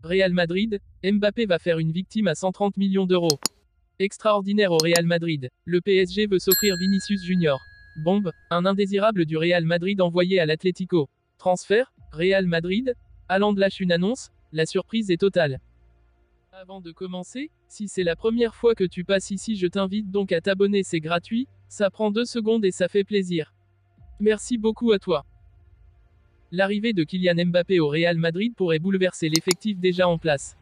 Real Madrid, Mbappé va faire une victime à 130 millions d'euros. Extraordinaire au Real Madrid. Le PSG veut s'offrir Vinicius Junior. Bombe, un indésirable du Real Madrid envoyé à l'Atlético. Transfert, Real Madrid. Haaland lâche une annonce, la surprise est totale. Avant de commencer, si c'est la première fois que tu passes ici, je t'invite donc à t'abonner, c'est gratuit, ça prend 2 secondes et ça fait plaisir. Merci beaucoup à toi. L'arrivée de Kylian Mbappé au Real Madrid pourrait bouleverser l'effectif déjà en place.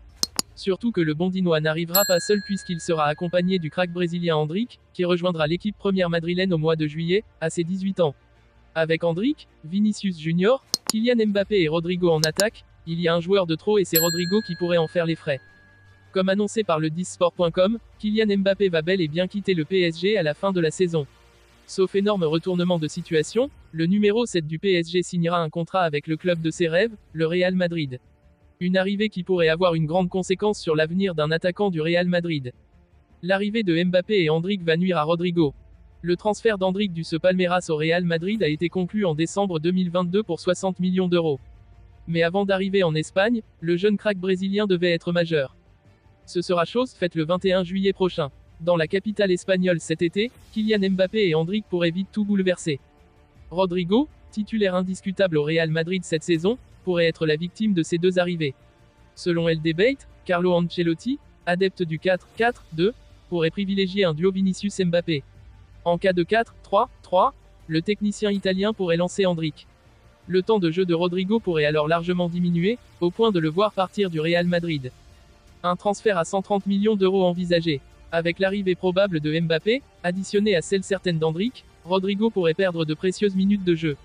Surtout que le Bondinois n'arrivera pas seul puisqu'il sera accompagné du crack brésilien Endrick, qui rejoindra l'équipe première madrilène au mois de juillet, à ses 18 ans. Avec Endrick, Vinicius Junior, Kylian Mbappé et Rodrigo en attaque, il y a un joueur de trop et c'est Rodrigo qui pourrait en faire les frais. Comme annoncé par le 10sport.com, Kylian Mbappé va bel et bien quitter le PSG à la fin de la saison. Sauf énorme retournement de situation, le numéro 7 du PSG signera un contrat avec le club de ses rêves, le Real Madrid. Une arrivée qui pourrait avoir une grande conséquence sur l'avenir d'un attaquant du Real Madrid. L'arrivée de Mbappé et Endrick va nuire à Rodrigo. Le transfert d'Endrick du Palmeiras au Real Madrid a été conclu en décembre 2022 pour 60 millions d'euros. Mais avant d'arriver en Espagne, le jeune crack brésilien devait être majeur. Ce sera chose faite le 21 juillet prochain. Dans la capitale espagnole cet été, Kylian Mbappé et Endrick pourraient vite tout bouleverser. Rodrigo, titulaire indiscutable au Real Madrid cette saison, pourrait être la victime de ces deux arrivées. Selon El Debate, Carlo Ancelotti, adepte du 4-4-2, pourrait privilégier un duo Vinicius-Mbappé. En cas de 4-3-3, le technicien italien pourrait lancer Endrick. Le temps de jeu de Rodrigo pourrait alors largement diminuer, au point de le voir partir du Real Madrid. Un transfert à 130 millions d'euros envisagé. Avec l'arrivée probable de Mbappé, additionnée à celle certaine d'Endrick, Rodrigo pourrait perdre de précieuses minutes de jeu.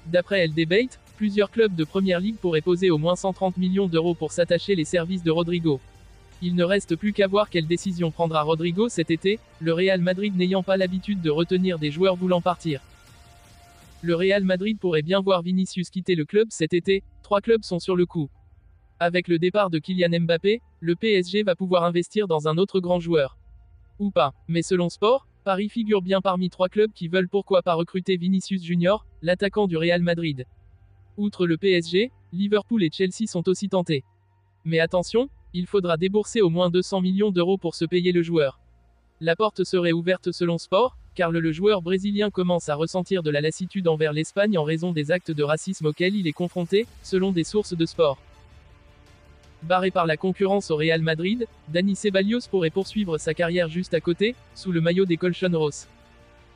D'après El Debate, plusieurs clubs de Première Ligue pourraient poser au moins 130 millions d'euros pour s'attacher les services de Rodrigo. Il ne reste plus qu'à voir quelle décision prendra Rodrigo cet été, le Real Madrid n'ayant pas l'habitude de retenir des joueurs voulant partir. Le Real Madrid pourrait bien voir Vinicius quitter le club cet été, 3 clubs sont sur le coup. Avec le départ de Kylian Mbappé, le PSG va pouvoir investir dans un autre grand joueur. Ou pas, mais selon Sport, Paris figure bien parmi 3 clubs qui veulent pourquoi pas recruter Vinicius Junior, l'attaquant du Real Madrid. Outre le PSG, Liverpool et Chelsea sont aussi tentés. Mais attention, il faudra débourser au moins 200 millions d'euros pour se payer le joueur. La porte serait ouverte selon Sport, car le joueur brésilien commence à ressentir de la lassitude envers l'Espagne en raison des actes de racisme auxquels il est confronté, selon des sources de Sport. Barré par la concurrence au Real Madrid, Dani Ceballos pourrait poursuivre sa carrière juste à côté, sous le maillot des Colchoneros.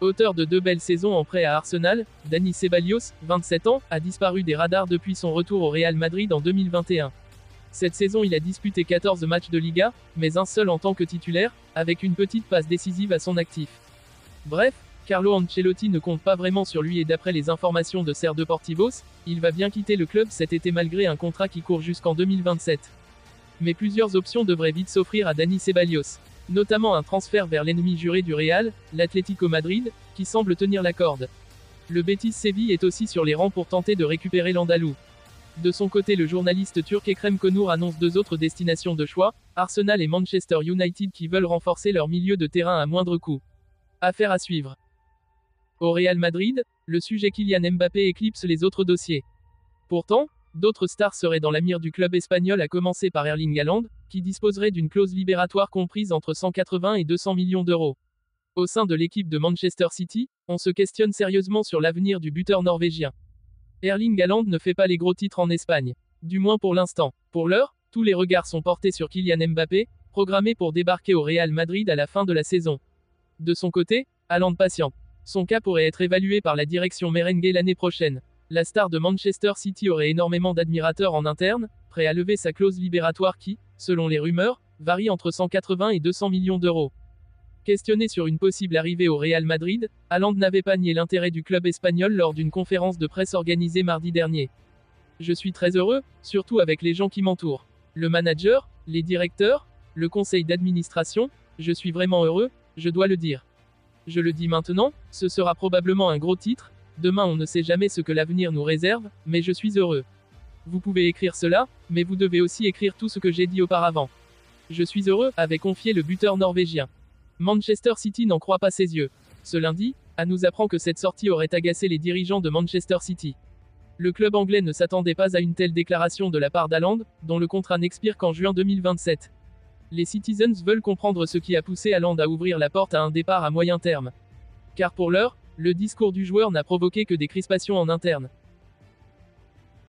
Auteur de 2 belles saisons en prêt à Arsenal, Dani Ceballos, 27 ans, a disparu des radars depuis son retour au Real Madrid en 2021. Cette saison il a disputé 14 matchs de Liga, mais un seul en tant que titulaire, avec une petite passe décisive à son actif. Bref, Carlo Ancelotti ne compte pas vraiment sur lui et d'après les informations de Ser Deportivos, il va bien quitter le club cet été malgré un contrat qui court jusqu'en 2027. Mais plusieurs options devraient vite s'offrir à Dani Ceballos. Notamment un transfert vers l'ennemi juré du Real, l'Atlético Madrid, qui semble tenir la corde. Le Betis Séville est aussi sur les rangs pour tenter de récupérer l'Andalou. De son côté le journaliste turc Ekrem Konur annonce 2 autres destinations de choix, Arsenal et Manchester United qui veulent renforcer leur milieu de terrain à moindre coût. Affaire à suivre. Au Real Madrid, le sujet Kylian Mbappé éclipse les autres dossiers. Pourtant, d'autres stars seraient dans la mire du club espagnol à commencer par Erling Haaland, qui disposerait d'une clause libératoire comprise entre 180 et 200 millions d'euros. Au sein de l'équipe de Manchester City, on se questionne sérieusement sur l'avenir du buteur norvégien. Erling Haaland ne fait pas les gros titres en Espagne. Du moins pour l'instant. Pour l'heure, tous les regards sont portés sur Kylian Mbappé, programmé pour débarquer au Real Madrid à la fin de la saison. De son côté, Haaland patiente. Son cas pourrait être évalué par la direction merengue l'année prochaine. La star de Manchester City aurait énormément d'admirateurs en interne, prêts à lever sa clause libératoire qui, selon les rumeurs, varie entre 180 et 200 millions d'euros. Questionné sur une possible arrivée au Real Madrid, Haaland n'avait pas nié l'intérêt du club espagnol lors d'une conférence de presse organisée mardi dernier. Je suis très heureux, surtout avec les gens qui m'entourent. Le manager, les directeurs, le conseil d'administration, je suis vraiment heureux, je dois le dire. Je le dis maintenant, ce sera probablement un gros titre, demain on ne sait jamais ce que l'avenir nous réserve, mais je suis heureux. Vous pouvez écrire cela, mais vous devez aussi écrire tout ce que j'ai dit auparavant. Je suis heureux, avait confié le buteur norvégien. Manchester City n'en croit pas ses yeux. Ce lundi, A nous apprend que cette sortie aurait agacé les dirigeants de Manchester City. Le club anglais ne s'attendait pas à une telle déclaration de la part d'Haaland, dont le contrat n'expire qu'en juin 2027. Les Citizens veulent comprendre ce qui a poussé Haaland à ouvrir la porte à un départ à moyen terme. Car pour l'heure, le discours du joueur n'a provoqué que des crispations en interne.